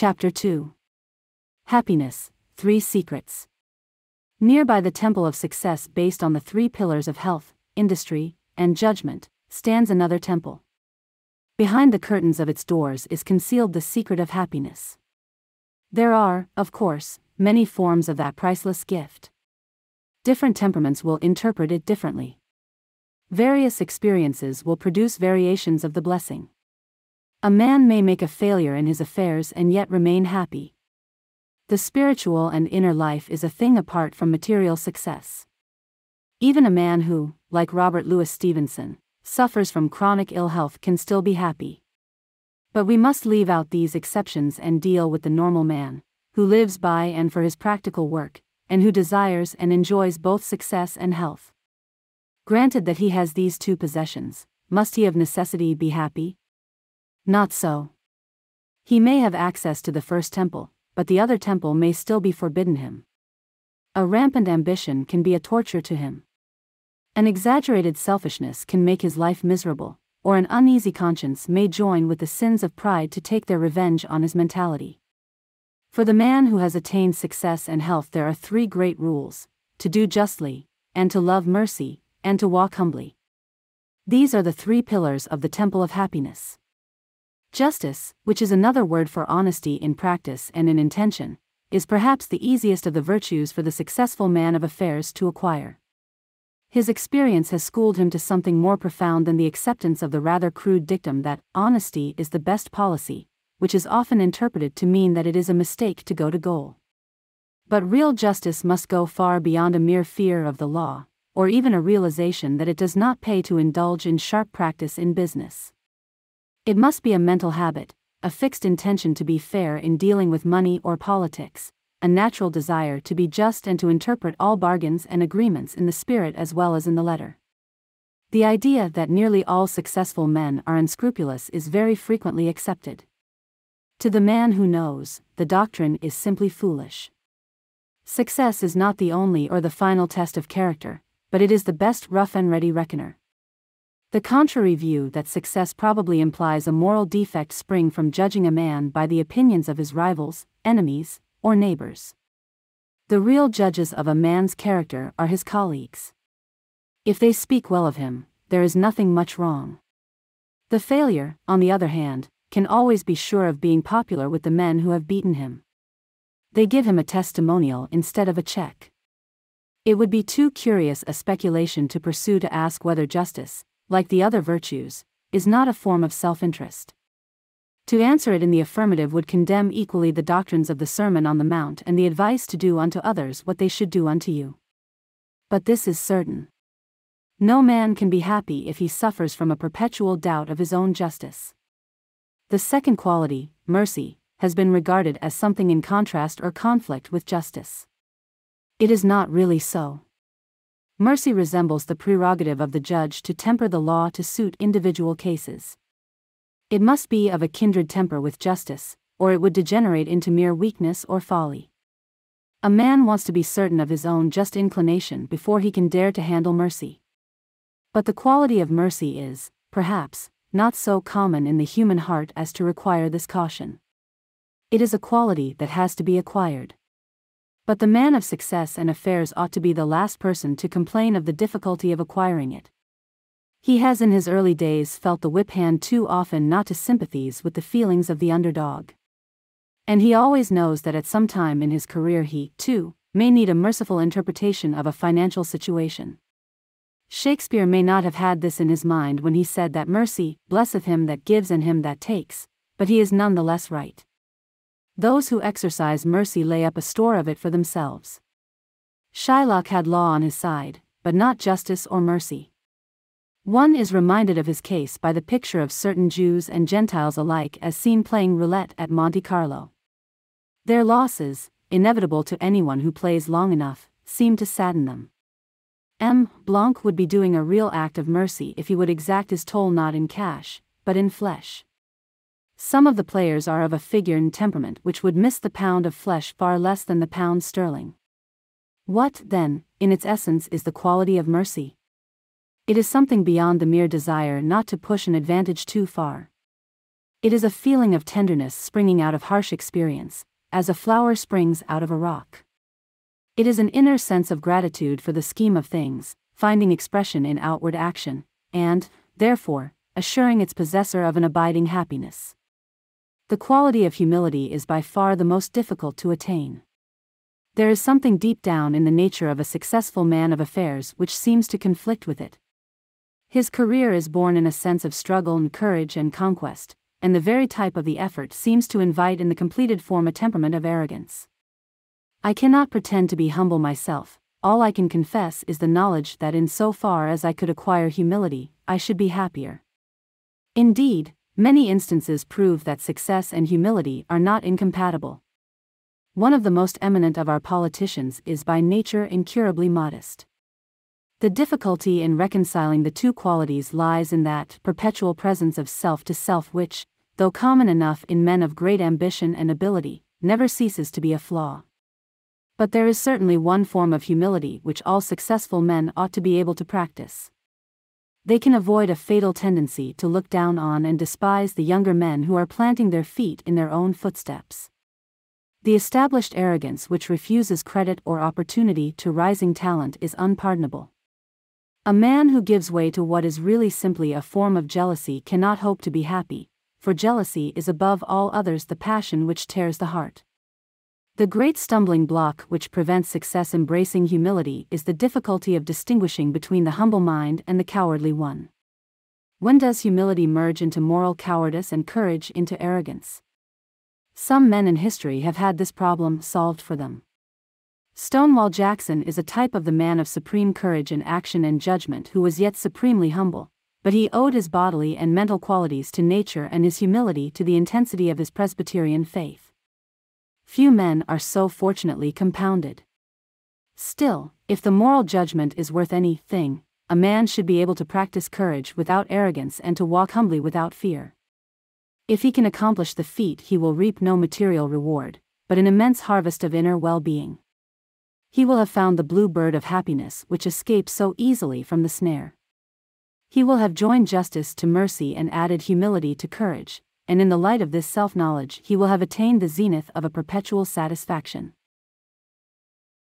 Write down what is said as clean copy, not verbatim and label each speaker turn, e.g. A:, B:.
A: Chapter 2. Happiness, 3 Secrets. Nearby the temple of success based on the 3 pillars of health, industry, and judgment, stands another temple. Behind the curtains of its doors is concealed the secret of happiness. There are, of course, many forms of that priceless gift. Different temperaments will interpret it differently. Various experiences will produce variations of the blessing. A man may make a failure in his affairs and yet remain happy. The spiritual and inner life is a thing apart from material success. Even a man who, like Robert Louis Stevenson, suffers from chronic ill health can still be happy. But we must leave out these exceptions and deal with the normal man, who lives by and for his practical work, and who desires and enjoys both success and health. Granted that he has these 2 possessions, must he of necessity be happy? Not so. He may have access to the first temple, but the other temple may still be forbidden him. A rampant ambition can be a torture to him. An exaggerated selfishness can make his life miserable, or an uneasy conscience may join with the sins of pride to take their revenge on his mentality. For the man who has attained success and health there are 3 great rules: to do justly, and to love mercy, and to walk humbly. These are the 3 pillars of the temple of happiness. Justice, which is another word for honesty in practice and in intention, is perhaps the easiest of the virtues for the successful man of affairs to acquire. His experience has schooled him to something more profound than the acceptance of the rather crude dictum that honesty is the best policy, which is often interpreted to mean that it is a mistake to go to goal. But real justice must go far beyond a mere fear of the law, or even a realization that it does not pay to indulge in sharp practice in business. It must be a mental habit, a fixed intention to be fair in dealing with money or politics, a natural desire to be just and to interpret all bargains and agreements in the spirit as well as in the letter. The idea that nearly all successful men are unscrupulous is very frequently accepted. To the man who knows, the doctrine is simply foolish. Success is not the only or the final test of character, but it is the best rough and ready reckoner. The contrary view that success probably implies a moral defect spring from judging a man by the opinions of his rivals, enemies, or neighbors. The real judges of a man's character are his colleagues. If they speak well of him, there is nothing much wrong. The failure, on the other hand, can always be sure of being popular with the men who have beaten him. They give him a testimonial instead of a check. It would be too curious a speculation to pursue to ask whether justice, like the other virtues, is not a form of self-interest. To answer it in the affirmative would condemn equally the doctrines of the Sermon on the Mount and the advice to do unto others what they should do unto you. But this is certain. No man can be happy if he suffers from a perpetual doubt of his own justice. The second quality, mercy, has been regarded as something in contrast or conflict with justice. It is not really so. Mercy resembles the prerogative of the judge to temper the law to suit individual cases. It must be of a kindred temper with justice, or it would degenerate into mere weakness or folly. A man wants to be certain of his own just inclination before he can dare to handle mercy. But the quality of mercy is, perhaps, not so common in the human heart as to require this caution. It is a quality that has to be acquired. But the man of success and affairs ought to be the last person to complain of the difficulty of acquiring it. He has in his early days felt the whip hand too often not to sympathize with the feelings of the underdog. And he always knows that at some time in his career he, too, may need a merciful interpretation of a financial situation. Shakespeare may not have had this in his mind when he said that mercy blesseth him that gives and him that takes, but he is none the less right. Those who exercise mercy lay up a store of it for themselves. Shylock had law on his side, but not justice or mercy. One is reminded of his case by the picture of certain Jews and Gentiles alike as seen playing roulette at Monte Carlo. Their losses, inevitable to anyone who plays long enough, seem to sadden them. M. Blanc would be doing a real act of mercy if he would exact his toll not in cash, but in flesh. Some of the players are of a figure and temperament which would miss the pound of flesh far less than the pound sterling. What, then, in its essence is the quality of mercy? It is something beyond the mere desire not to push an advantage too far. It is a feeling of tenderness springing out of harsh experience, as a flower springs out of a rock. It is an inner sense of gratitude for the scheme of things, finding expression in outward action, and, therefore, assuring its possessor of an abiding happiness. The quality of humility is by far the most difficult to attain. There is something deep down in the nature of a successful man of affairs which seems to conflict with it. His career is born in a sense of struggle and courage and conquest, and the very type of the effort seems to invite in the completed form a temperament of arrogance. I cannot pretend to be humble myself. All I can confess is the knowledge that in so far as I could acquire humility, I should be happier. Indeed, many instances prove that success and humility are not incompatible. One of the most eminent of our politicians is by nature incurably modest. The difficulty in reconciling the two qualities lies in that perpetual presence of self to self which, though common enough in men of great ambition and ability, never ceases to be a flaw. But there is certainly one form of humility which all successful men ought to be able to practice. They can avoid a fatal tendency to look down on and despise the younger men who are planting their feet in their own footsteps. The established arrogance which refuses credit or opportunity to rising talent is unpardonable. A man who gives way to what is really simply a form of jealousy cannot hope to be happy, for jealousy is above all others the passion which tears the heart. The great stumbling block which prevents success embracing humility is the difficulty of distinguishing between the humble mind and the cowardly one. When does humility merge into moral cowardice and courage into arrogance? Some men in history have had this problem solved for them. Stonewall Jackson is a type of the man of supreme courage in action and judgment who was yet supremely humble, but he owed his bodily and mental qualities to nature and his humility to the intensity of his Presbyterian faith. Few men are so fortunately compounded. Still, if the moral judgment is worth anything, a man should be able to practice courage without arrogance and to walk humbly without fear. If he can accomplish the feat, he will reap no material reward, but an immense harvest of inner well-being. He will have found the blue bird of happiness which escapes so easily from the snare. He will have joined justice to mercy and added humility to courage, and in the light of this self-knowledge he will have attained the zenith of a perpetual satisfaction.